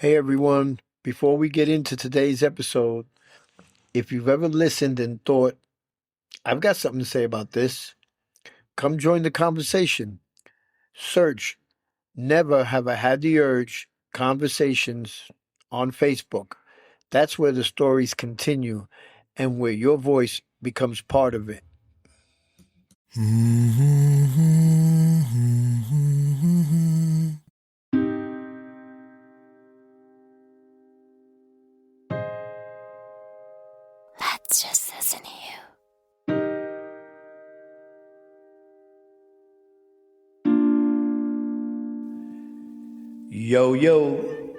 Hey everyone, before we get into today's episode, if you've ever listened and thought, I've got something to say about this, come join the conversation. Search Never Have I Had the Urge Conversations on Facebook. That's where the stories continue and where your voice becomes part of it. Let's just listen here. Yo, yo.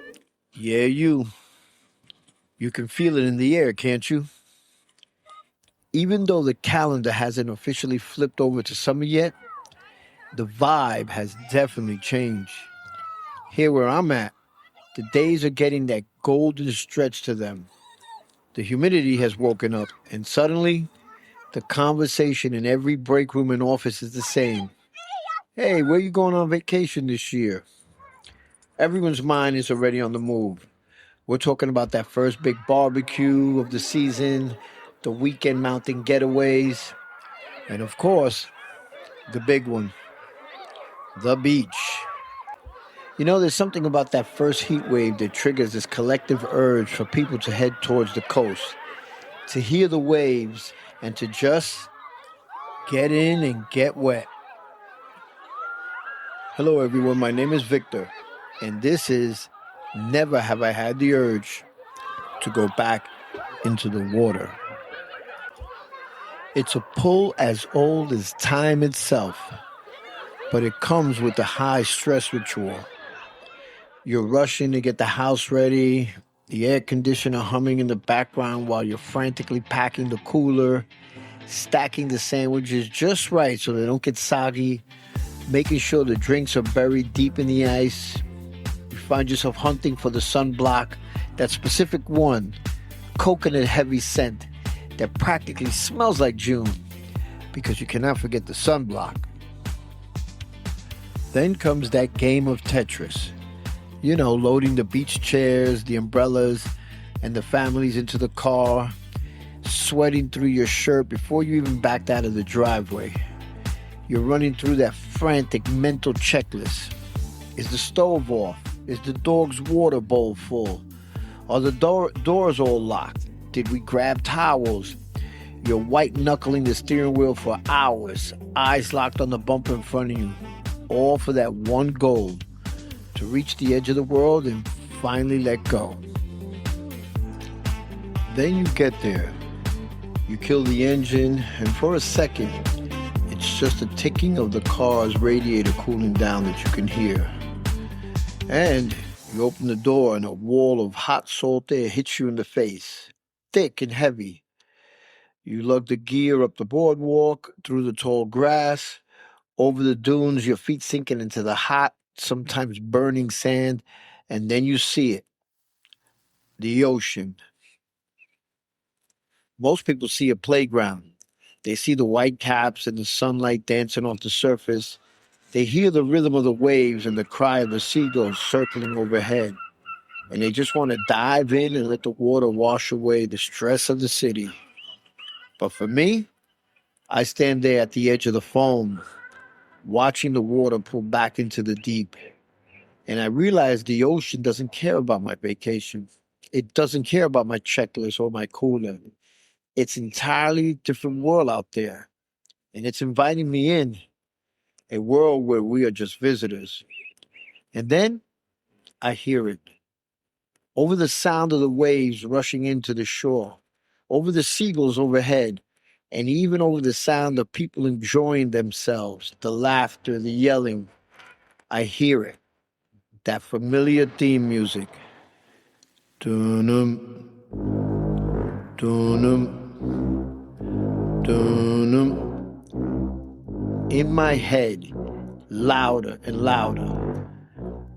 Yeah, you. You can feel it in the air, can't you? Even though the calendar hasn't officially flipped over to summer yet, the vibe has definitely changed. Here where I'm at, the days are getting that golden stretch to them. The humidity has woken up, and suddenly, the conversation in every break room and office is the same. Hey, where you going on vacation this year? Everyone's mind is already on the move. We're talking about that first big barbecue of the season, the weekend mountain getaways, and of course, the big one, the beach. You know, there's something about that first heat wave that triggers this collective urge for people to head towards the coast, to hear the waves, and to just get in and get wet. Hello, everyone. My name is Victor, and this is Never Have I Had the Urge to Go Back into the Water. It's a pull as old as time itself, but it comes with a high stress ritual. You're rushing to get the house ready, the air conditioner humming in the background while you're frantically packing the cooler, stacking the sandwiches just right so they don't get soggy, making sure the drinks are buried deep in the ice. You find yourself hunting for the sunblock, that specific one, coconut heavy scent that practically smells like June, because you cannot forget the sunblock. Then comes that game of Tetris. You know, loading the beach chairs, the umbrellas, and the families into the car, sweating through your shirt before you even backed out of the driveway. You're running through that frantic mental checklist. Is the stove off? Is the dog's water bowl full? Are the doors all locked? Did we grab towels? You're white-knuckling the steering wheel for hours, eyes locked on the bumper in front of you, all for that one goal, to reach the edge of the world and finally let go. Then you get there. You kill the engine, and for a second, it's just the ticking of the car's radiator cooling down that you can hear. And you open the door and a wall of hot salt air hits you in the face, thick and heavy. You lug the gear up the boardwalk, through the tall grass, over the dunes, your feet sinking into the hot, sometimes burning sand, and then you see it, the ocean. Most people see a playground. They see the white caps and the sunlight dancing off the surface. They hear the rhythm of the waves and the cry of the seagulls circling overhead. And they just want to dive in and let the water wash away the stress of the city. But for me, I stand there at the edge of the foam, watching the water pull back into the deep. And I realize the ocean doesn't care about my vacation. It doesn't care about my checklist or my cooler. It's entirely different world out there. And it's inviting me in, a world where we are just visitors. And then I hear it. Over the sound of the waves rushing into the shore, over the seagulls overhead, and even over the sound of people enjoying themselves, the laughter, the yelling, I hear it. That familiar theme music. Dun-dum, dun-dum, dun-dum. In my head, louder and louder.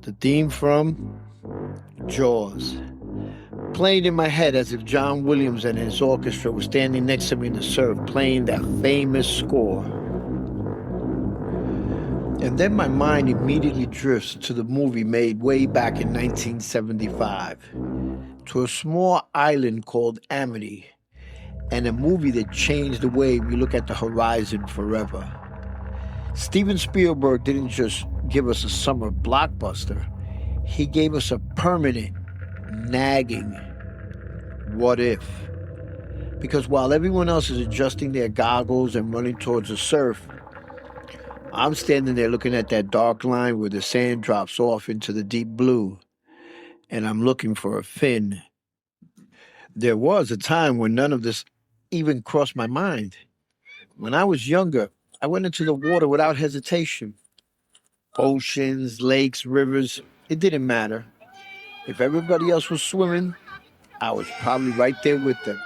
The theme from Jaws. Playing in my head as if John Williams and his orchestra were standing next to me in the surf, playing that famous score. And then my mind immediately drifts to the movie made way back in 1975, to a small island called Amity, and a movie that changed the way we look at the horizon forever. Steven Spielberg didn't just give us a summer blockbuster, he gave us a permanent, nagging what if. Because while everyone else is adjusting their goggles and running towards the surf, I'm standing there looking at that dark line where the sand drops off into the deep blue, and I'm looking for a fin. There was a time when none of this even crossed my mind. When I was younger, I went into the water without hesitation. Oceans, lakes, rivers, it didn't matter. If everybody else was swimming, I was probably right there with them.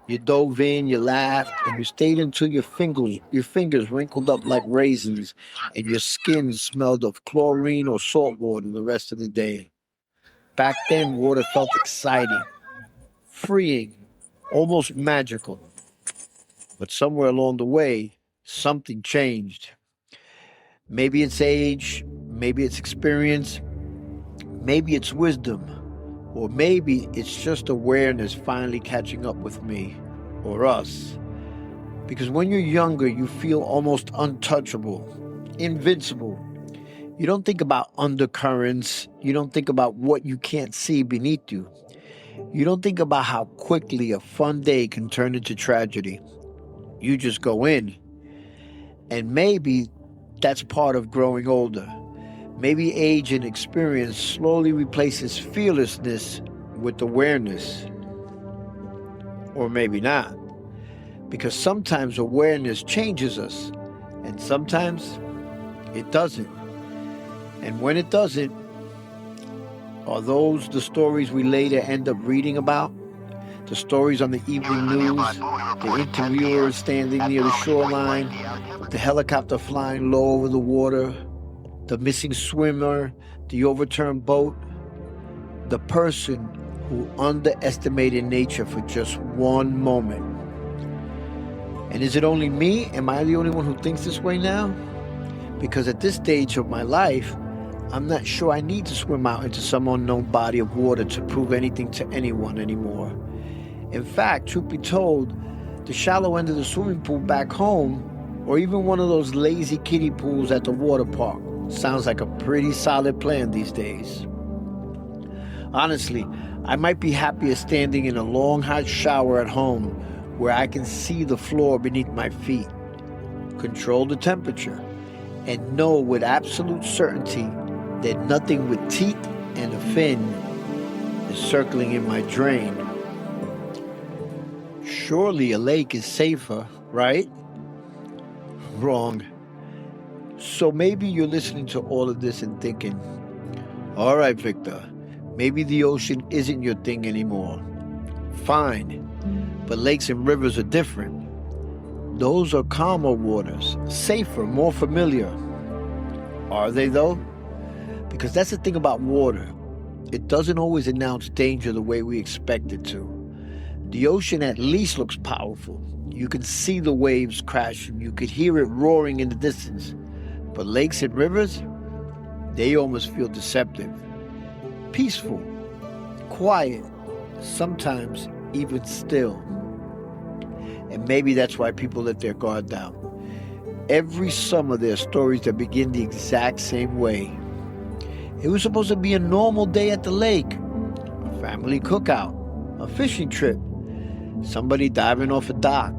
You dove in, you laughed, and you stayed until your fingers wrinkled up like raisins, and your skin smelled of chlorine or salt water the rest of the day. Back then, water felt exciting, freeing, almost magical. But somewhere along the way, something changed. Maybe it's age, maybe it's experience, maybe it's wisdom, or maybe it's just awareness finally catching up with me, or us. Because when you're younger, you feel almost untouchable, invincible. You don't think about undercurrents. You don't think about what you can't see beneath you. You don't think about how quickly a fun day can turn into tragedy. You just go in. And maybe that's part of growing older. Maybe age and experience slowly replaces fearlessness with awareness. Or maybe not. Because sometimes awareness changes us, and sometimes it doesn't. And when it doesn't, are those the stories we later end up reading about? The stories on the evening news, the interviewers standing near the shoreline, the helicopter flying low over the water, the missing swimmer, the overturned boat, the person who underestimated nature for just one moment. And is it only me? Am I the only one who thinks this way now? Because at this stage of my life, I'm not sure I need to swim out into some unknown body of water to prove anything to anyone anymore. In fact, truth be told, the shallow end of the swimming pool back home, or even one of those lazy kiddie pools at the water park, sounds like a pretty solid plan these days. Honestly, I might be happier standing in a long hot shower at home where I can see the floor beneath my feet, control the temperature, and know with absolute certainty that nothing with teeth and a fin is circling in my drain. Surely a lake is safer, right? Wrong. So maybe you're listening to all of this and thinking, all right, Victor, maybe the ocean isn't your thing anymore. Fine, but lakes and rivers are different. Those are calmer waters, safer, more familiar. Are they though? Because that's the thing about water. It doesn't always announce danger the way we expect it to. The ocean at least looks powerful. You can see the waves crashing. You could hear it roaring in the distance. But lakes and rivers, they almost feel deceptive. Peaceful, quiet, sometimes even still. And maybe that's why people let their guard down. Every summer there are stories that begin the exact same way. It was supposed to be a normal day at the lake, a family cookout, a fishing trip, somebody diving off a dock,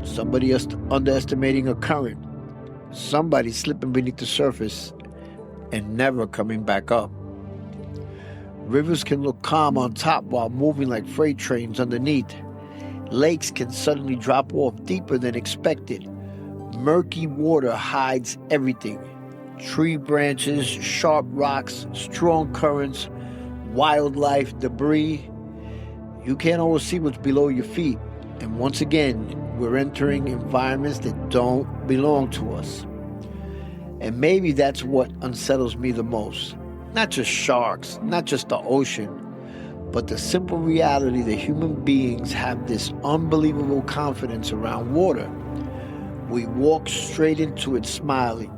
somebody underestimating a current, somebody slipping beneath the surface and never coming back up. Rivers can look calm on top while moving like freight trains underneath. Lakes can suddenly drop off deeper than expected. Murky water hides everything. Tree branches, sharp rocks, strong currents, wildlife, debris. You can't always see what's below your feet. And once again, we're entering environments that don't belong to us. And maybe that's what unsettles me the most. Not just sharks, not just the ocean, but the simple reality that human beings have this unbelievable confidence around water. We walk straight into it smiling,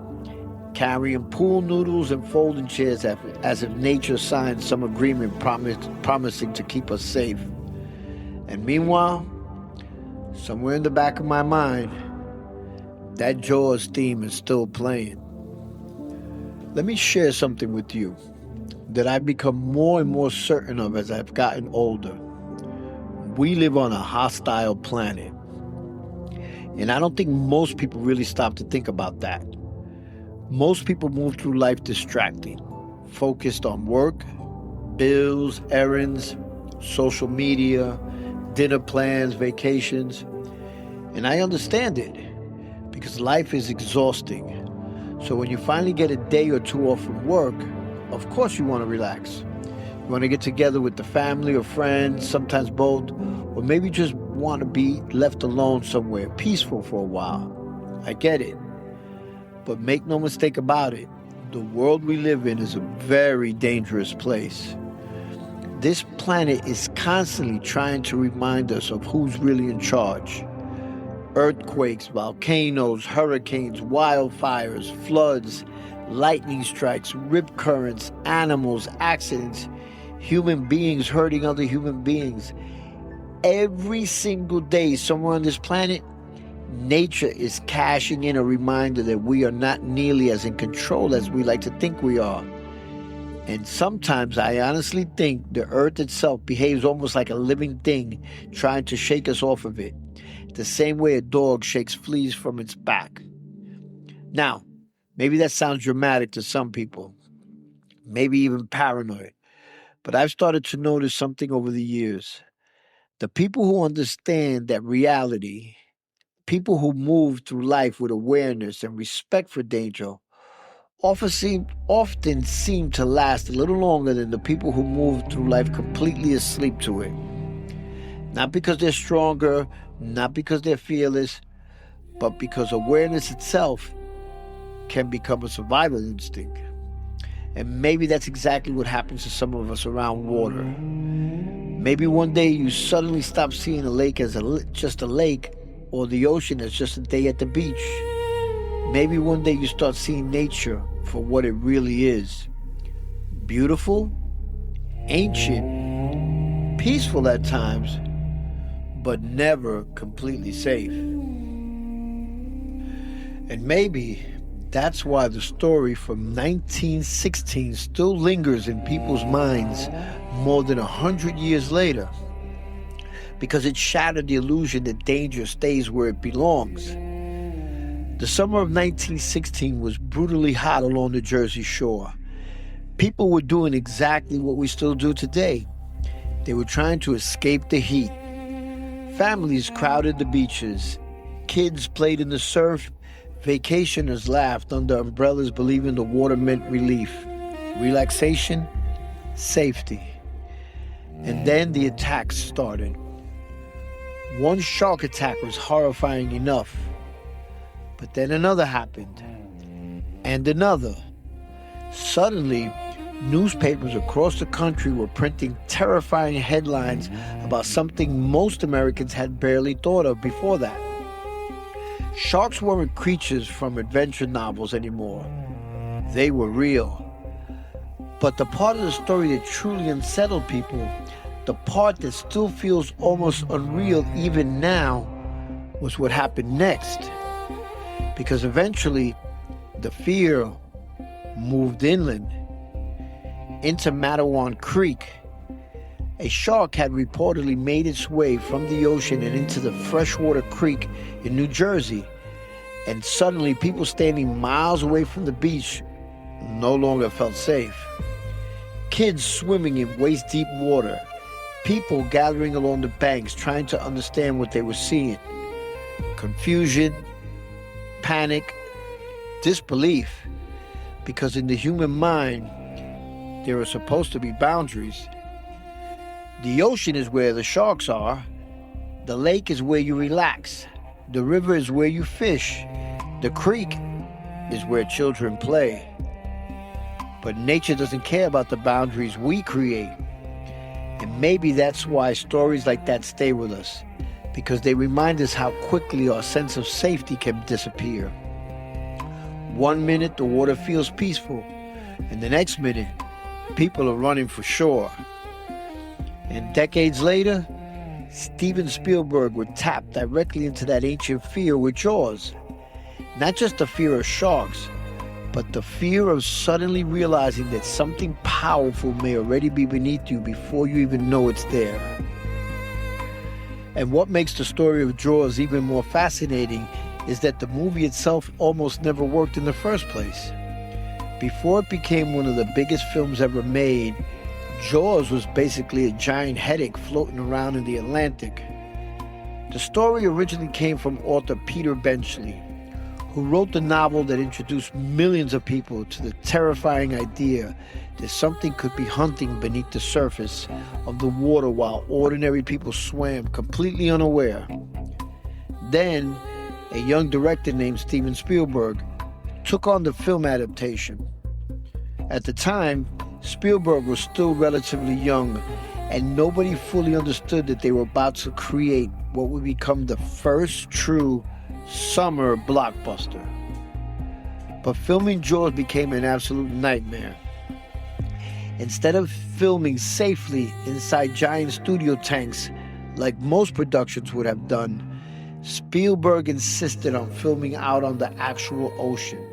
carrying pool noodles and folding chairs as if nature signed some agreement promising to keep us safe. And meanwhile, somewhere in the back of my mind, that Jaws theme is still playing. Let me share something with you that I've become more and more certain of as I've gotten older. We live on a hostile planet. And I don't think most people really stop to think about that. Most people move through life distracted, focused on work, bills, errands, social media, dinner plans, vacations. And I understand it because life is exhausting. So when you finally get a day or two off from work, of course you want to relax. You want to get together with the family or friends, sometimes both, or maybe just want to be left alone somewhere, peaceful for a while. I get it. But make no mistake about it, the world we live in is a very dangerous place. This planet is constantly trying to remind us of who's really in charge. Earthquakes, volcanoes, hurricanes, wildfires, floods, lightning strikes, rip currents, animals, accidents, human beings hurting other human beings. Every single day, somewhere on this planet, nature is cashing in a reminder that we are not nearly as in control as we like to think we are. And sometimes I honestly think the earth itself behaves almost like a living thing trying to shake us off of it, the same way a dog shakes fleas from its back. Now, maybe that sounds dramatic to some people, maybe even paranoid, but I've started to notice something over the years. The people who understand that reality, people who move through life with awareness and respect for danger, often seem to last a little longer than the people who move through life completely asleep to it. Not because they're stronger, not because they're fearless, but because awareness itself can become a survival instinct. And maybe that's exactly what happens to some of us around water. Maybe one day you suddenly stop seeing a lake as just a lake, or the ocean as just a day at the beach. Maybe one day you start seeing nature for what it really is. Beautiful, ancient, peaceful at times, but never completely safe. And maybe that's why the story from 1916 still lingers in people's minds more than 100 years later, because it shattered the illusion that danger stays where it belongs. The summer of 1916 was brutally hot along the Jersey Shore. People were doing exactly what we still do today. They were trying to escape the heat. Families crowded the beaches. Kids played in the surf. Vacationers laughed under umbrellas, believing the water meant relief, relaxation, safety. And then the attacks started. One shark attack was horrifying enough. But then another happened. And another. Suddenly, newspapers across the country were printing terrifying headlines about something most Americans had barely thought of before that. Sharks weren't creatures from adventure novels anymore. They were real. But the part of the story that truly unsettled people, the part that still feels almost unreal even now, was what happened next. Because eventually, the fear moved inland, into Matawan Creek. A shark had reportedly made its way from the ocean and into the freshwater creek in New Jersey. And suddenly, people standing miles away from the beach no longer felt safe. Kids swimming in waist-deep water. People gathering along the banks trying to understand what they were seeing. Confusion, panic, disbelief. Because in the human mind, there are supposed to be boundaries. The ocean is where the sharks are. The lake is where you relax. The river is where you fish. The creek is where children play. But nature doesn't care about the boundaries we create. And maybe that's why stories like that stay with us, because they remind us how quickly our sense of safety can disappear. One minute the water feels peaceful, and the next minute people are running for shore. And decades later, Steven Spielberg would tap directly into that ancient fear with Jaws. Not just the fear of sharks, but the fear of suddenly realizing that something powerful may already be beneath you before you even know it's there. And what makes the story of Jaws even more fascinating is that the movie itself almost never worked in the first place. Before it became one of the biggest films ever made, Jaws was basically a giant headache floating around in the Atlantic. The story originally came from author Peter Benchley, who wrote the novel that introduced millions of people to the terrifying idea that something could be hunting beneath the surface of the water while ordinary people swam completely unaware. Then, a young director named Steven Spielberg took on the film adaptation. At the time, Spielberg was still relatively young, and nobody fully understood that they were about to create what would become the first true summer blockbuster. But filming Jaws became an absolute nightmare. Instead of filming safely inside giant studio tanks like most productions would have done, Spielberg insisted on filming out on the actual ocean.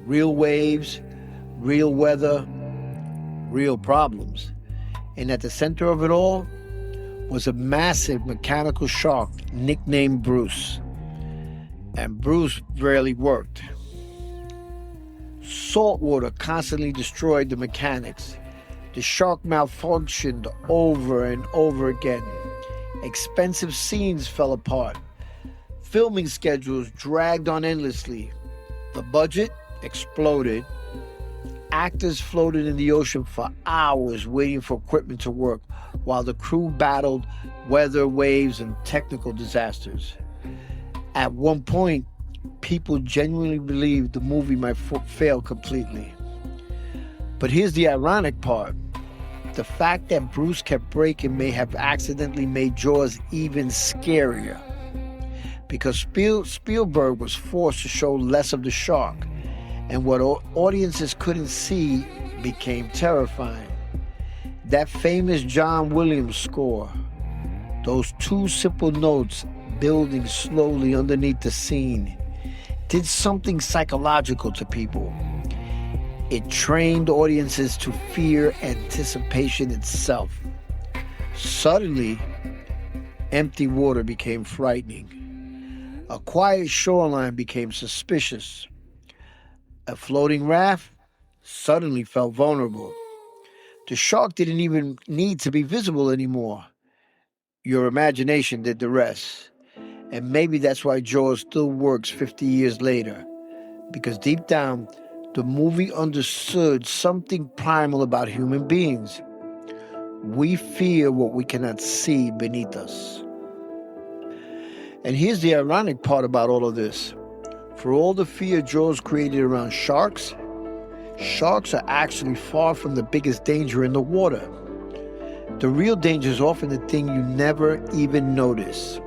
Real waves, real weather, real problems. And at the center of it all was a massive mechanical shark nicknamed Bruce. And Bruce rarely worked. Salt water constantly destroyed the mechanics. The shark malfunctioned over and over again. Expensive scenes fell apart. Filming schedules dragged on endlessly. The budget exploded. Actors floated in the ocean for hours waiting for equipment to work, while the crew battled weather, waves, and technical disasters. At one point, people genuinely believed the movie might fail completely. But here's the ironic part. The fact that Bruce kept breaking may have accidentally made Jaws even scarier. Because Spielberg was forced to show less of the shark, and what audiences couldn't see became terrifying. That famous John Williams score, those two simple notes building slowly underneath the scene, did something psychological to people. It trained audiences to fear anticipation itself. Suddenly, empty water became frightening. A quiet shoreline became suspicious. A floating raft suddenly felt vulnerable. The shark didn't even need to be visible anymore. Your imagination did the rest. And maybe that's why Jaws still works 50 years later. Because deep down, the movie understood something primal about human beings. We fear what we cannot see beneath us. And here's the ironic part about all of this. For all the fear Jaws created around sharks, sharks are actually far from the biggest danger in the water. The real danger is often the thing you never even notice.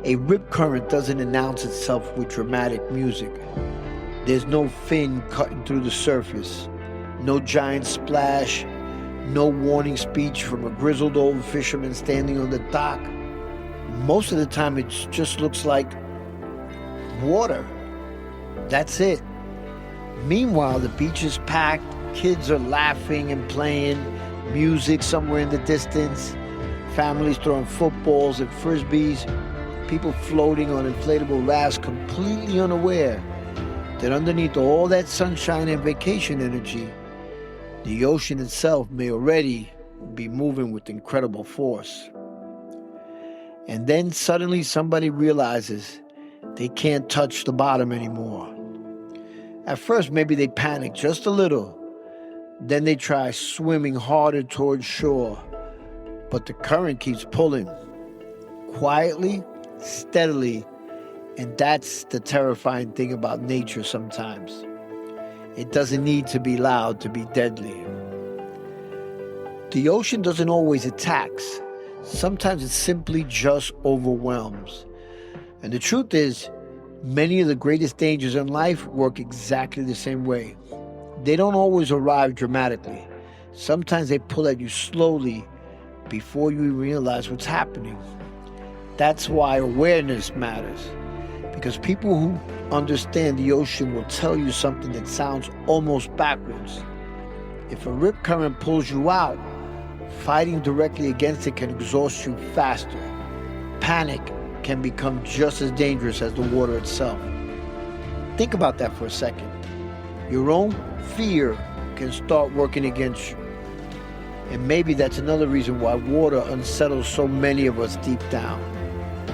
A rip current doesn't announce itself with dramatic music. There's no fin cutting through the surface, no giant splash, no warning speech from a grizzled old fisherman standing on the dock. Most of the time it just looks like water. That's it. Meanwhile, the beach is packed, kids are laughing and playing, music somewhere in the distance, families throwing footballs and frisbees, people floating on inflatable rafts completely unaware that underneath all that sunshine and vacation energy, the ocean itself may already be moving with incredible force. And then suddenly somebody realizes they can't touch the bottom anymore. At first, maybe they panic just a little. Then they try swimming harder towards shore. But the current keeps pulling. Quietly, steadily, and that's the terrifying thing about nature sometimes. It doesn't need to be loud to be deadly. The ocean doesn't always attack. Sometimes it simply just overwhelms. And the truth is, Many of the greatest dangers in life work exactly the same way. They don't always arrive dramatically. Sometimes they pull at you slowly before you realize what's happening. That's why awareness matters. Because people who understand the ocean will tell you something that sounds almost backwards. If a rip current pulls you out, fighting directly against it can exhaust you faster. Panic can become just as dangerous as the water itself. Think about that for a second. Your own fear can start working against you. And maybe that's another reason why water unsettles so many of us deep down.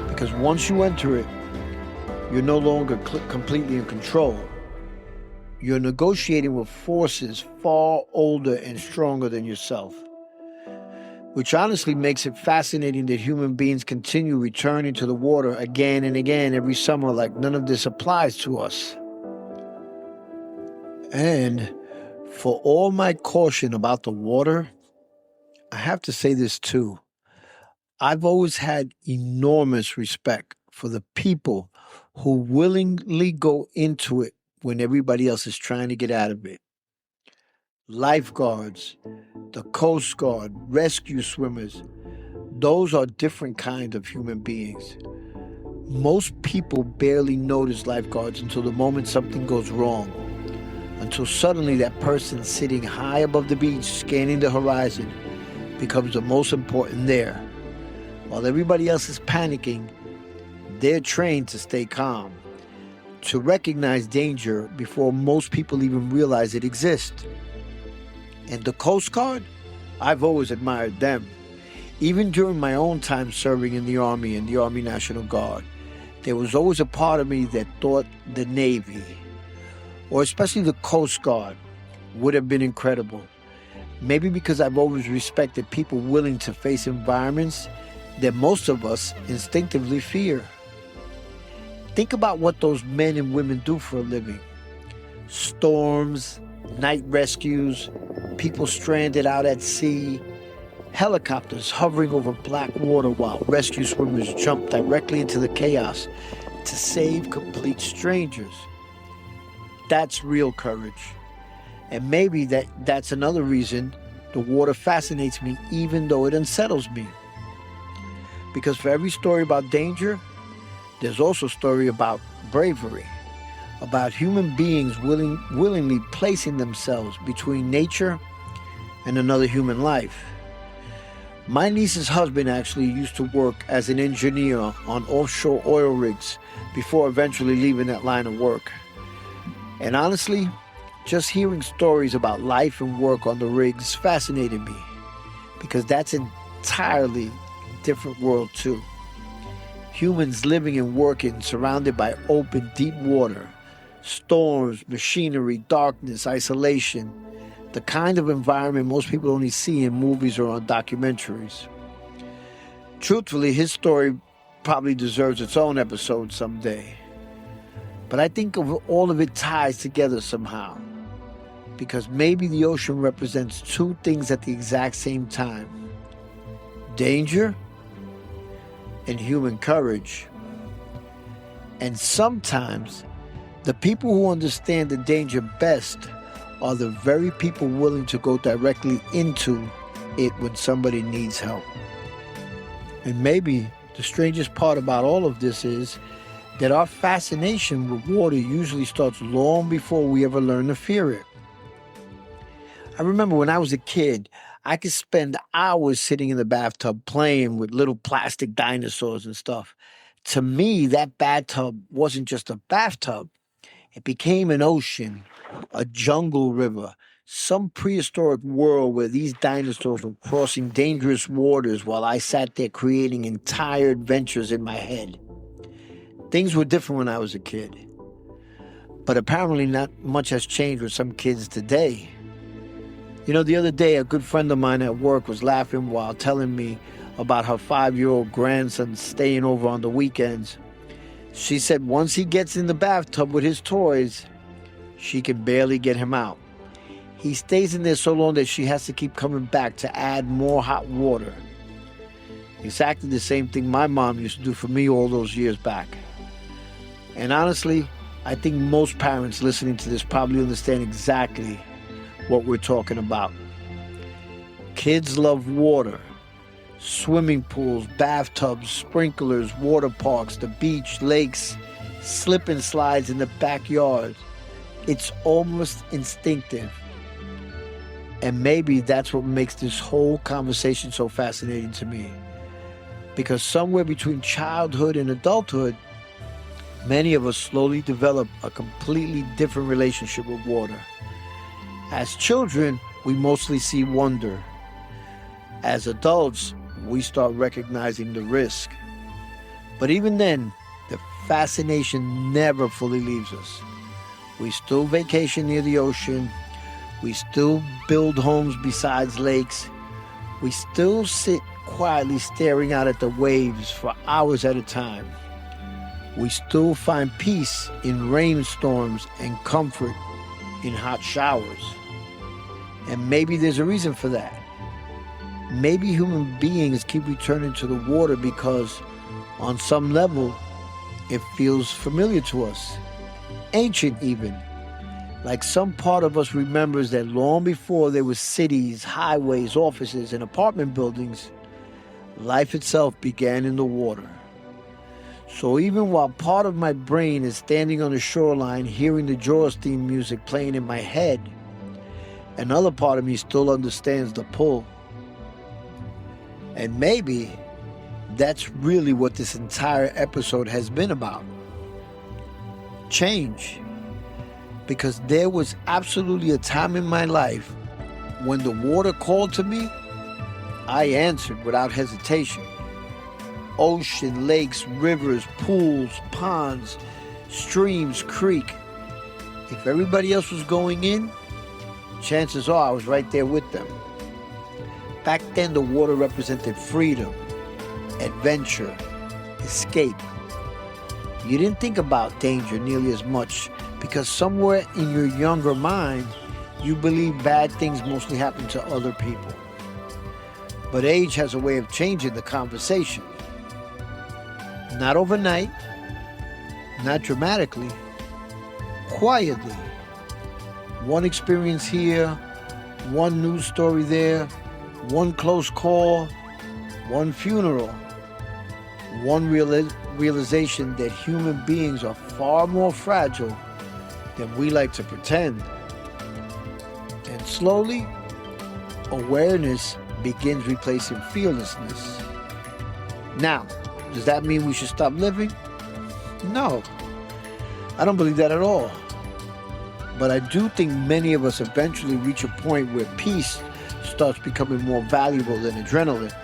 Because once you enter it, you're no longer completely in control. You're negotiating with forces far older and stronger than yourself. Which honestly makes it fascinating that human beings continue returning to the water again and again every summer like none of this applies to us. And for all my caution about the water, I have to say this too. I've always had enormous respect for the people who willingly go into it when everybody else is trying to get out of it. Lifeguards, the Coast Guard, rescue swimmers, those are different kinds of human beings. Most people barely notice lifeguards until the moment something goes wrong, until suddenly that person sitting high above the beach scanning the horizon becomes the most important there. While everybody else is panicking, they're trained to stay calm, to recognize danger before most people even realize it exists. And the Coast Guard, I've always admired them. Even during my own time serving in the Army and the Army National Guard, there was always a part of me that thought the Navy, or especially the Coast Guard, would have been incredible. Maybe because I've always respected people willing to face environments that most of us instinctively fear. Think about what those men and women do for a living. Storms, night rescues, people stranded out at sea, helicopters hovering over black water while rescue swimmers jump directly into the chaos to save complete strangers. That's real courage. And maybe that's another reason the water fascinates me even though it unsettles me. Because for every story about danger, there's also a story about bravery, about human beings willingly placing themselves between nature and another human life. My niece's husband actually used to work as an engineer on offshore oil rigs before eventually leaving that line of work. And honestly, just hearing stories about life and work on the rigs fascinated me, because that's an entirely different world too. Humans living and working surrounded by open, deep water, storms, machinery, darkness, isolation, the kind of environment most people only see in movies or on documentaries. Truthfully, his story probably deserves its own episode someday. But I think all of it ties together somehow, because maybe the ocean represents two things at the exact same time: danger and human courage. And sometimes the people who understand the danger best are the very people willing to go directly into it when somebody needs help. And maybe the strangest part about all of this is that our fascination with water usually starts long before we ever learn to fear it. I remember when I was a kid, I could spend hours sitting in the bathtub playing with little plastic dinosaurs and stuff. To me, that bathtub wasn't just a bathtub. It became an ocean, a jungle river, some prehistoric world where these dinosaurs were crossing dangerous waters while I sat there creating entire adventures in my head. Things were different when I was a kid. But apparently not much has changed with some kids today. You know, the other day, a good friend of mine at work was laughing while telling me about her 5-year-old grandson staying over on the weekends. She said once he gets in the bathtub with his toys, she can barely get him out. He stays in there so long that she has to keep coming back to add more hot water. Exactly the same thing my mom used to do for me all those years back. And honestly, I think most parents listening to this probably understand exactly what we're talking about. Kids love water, swimming pools, bathtubs, sprinklers, water parks, the beach, lakes, slip and slides in the backyard. It's almost instinctive. And maybe that's what makes this whole conversation so fascinating to me. Because somewhere between childhood and adulthood, many of us slowly develop a completely different relationship with water. As children, we mostly see wonder. As adults, we start recognizing the risk. But even then, the fascination never fully leaves us. We still vacation near the ocean. We still build homes beside lakes. We still sit quietly staring out at the waves for hours at a time. We still find peace in rainstorms and comfort in hot showers. And maybe there's a reason for that. Maybe human beings keep returning to the water because, on some level, it feels familiar to us, ancient even. Like some part of us remembers that long before there were cities, highways, offices, and apartment buildings, life itself began in the water. So even while part of my brain is standing on the shoreline hearing the Jaws theme music playing in my head, another part of me still understands the pull. And maybe that's really what this entire episode has been about. Change. Because there was absolutely a time in my life when the water called to me, I answered without hesitation. Ocean, lakes, rivers, pools, ponds, streams, creek. If everybody else was going in, chances are I was right there with them. Back then, the water represented freedom, adventure, escape. You didn't think about danger nearly as much because somewhere in your younger mind, you believe bad things mostly happen to other people. But age has a way of changing the conversation. Not overnight, not dramatically, quietly. One experience here, one news story there, one close call, one funeral, one realization that human beings are far more fragile than we like to pretend. And slowly, awareness begins replacing fearlessness. Now, does that mean we should stop living? No, I don't believe that at all. But I do think many of us eventually reach a point where peace starts becoming more valuable than adrenaline.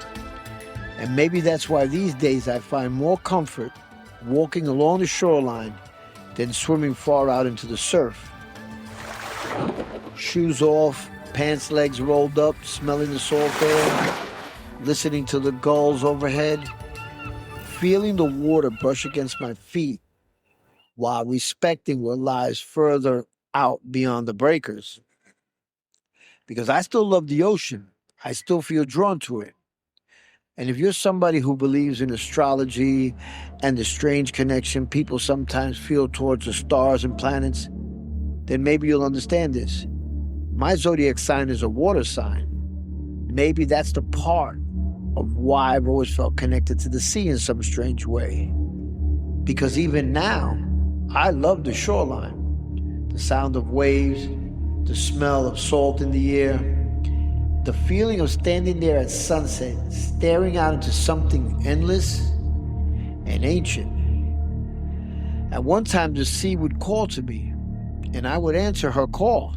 And maybe that's why these days I find more comfort walking along the shoreline than swimming far out into the surf. Shoes off, pants legs rolled up, smelling the salt air, listening to the gulls overhead, feeling the water brush against my feet while respecting what lies further out beyond the breakers. Because I still love the ocean. I still feel drawn to it. And if you're somebody who believes in astrology and the strange connection people sometimes feel towards the stars and planets, then maybe you'll understand this. My zodiac sign is a water sign. Maybe that's the part of why I've always felt connected to the sea in some strange way. Because even now, I love the shoreline, the sound of waves, the smell of salt in the air, the feeling of standing there at sunset, staring out into something endless and ancient. At one time, the sea would call to me, and I would answer her call.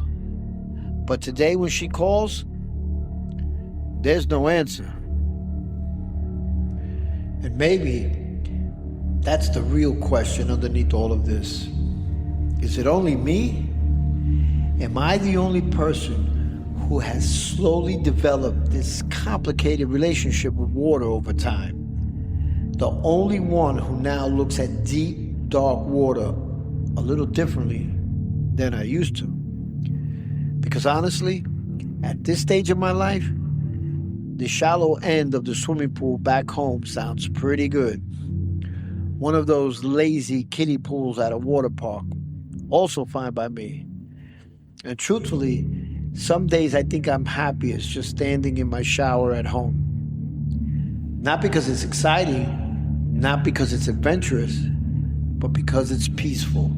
But today, when she calls, there's no answer. And maybe that's the real question underneath all of this. Is it only me? Am I the only person who has slowly developed this complicated relationship with water over time? The only one who now looks at deep, dark water a little differently than I used to. Because honestly, at this stage of my life, the shallow end of the swimming pool back home sounds pretty good. one of those lazy kiddie pools at a water park. Also fine by me. And truthfully, some days I think I'm happiest just standing in my shower at home. Not because it's exciting, not because it's adventurous, but because it's peaceful.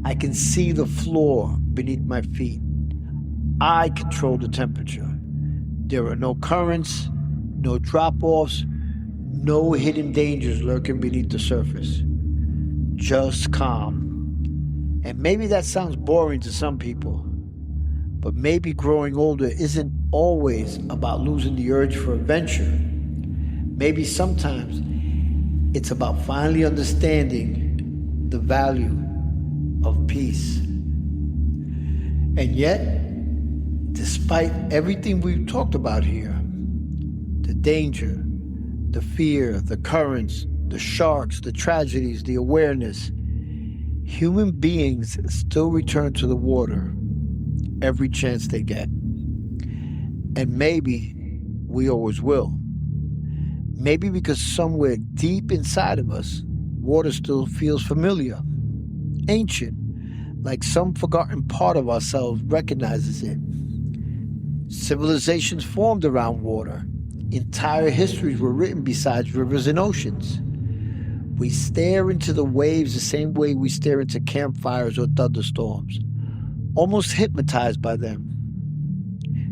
I can see the floor beneath my feet. I control the temperature. There are no currents, no drop-offs, no hidden dangers lurking beneath the surface. Just calm. And maybe that sounds boring to some people, but maybe growing older isn't always about losing the urge for adventure. Maybe sometimes it's about finally understanding the value of peace. And yet, despite everything we've talked about here, the danger, the fear, the currents, the sharks, the tragedies, the awareness, human beings still return to the water every chance they get. And maybe we always will. Maybe because somewhere deep inside of us, water still feels familiar, ancient, like some forgotten part of ourselves recognizes it. Civilizations formed around water. Entire histories were written beside rivers and oceans. We stare into the waves the same way we stare into campfires or thunderstorms, almost hypnotized by them.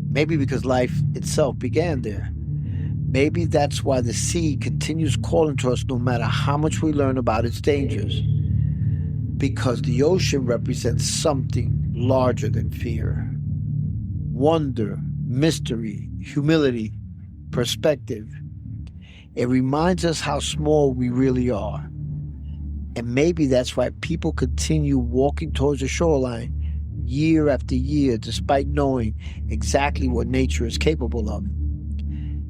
Maybe because life itself began there. Maybe that's why the sea continues calling to us no matter how much we learn about its dangers. Because the ocean represents something larger than fear. Wonder, mystery, humility, perspective. It reminds us how small we really are. And maybe that's why people continue walking towards the shoreline year after year despite knowing exactly what nature is capable of.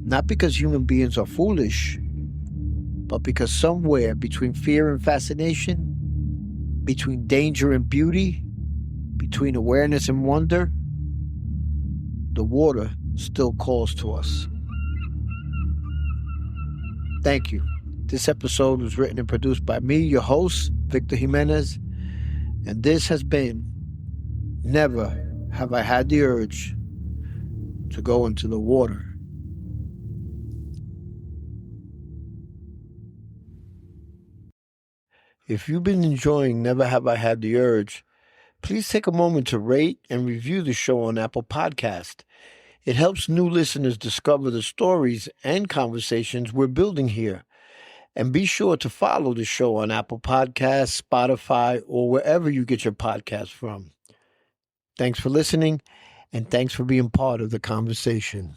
Not because human beings are foolish, but because somewhere between fear and fascination, between danger and beauty, between awareness and wonder, the water still calls to us. Thank you. This episode was written and produced by me, your host, Victor Jimenez, and this has been Never Have I Had the Urge to Go into the Water. If you've been enjoying Never Have I Had the Urge, please take a moment to rate and review the show on Apple Podcast. It helps new listeners discover the stories and conversations we're building here. And be sure to follow the show on Apple Podcasts, Spotify, or wherever you get your podcasts from. Thanks for listening, and thanks for being part of the conversation.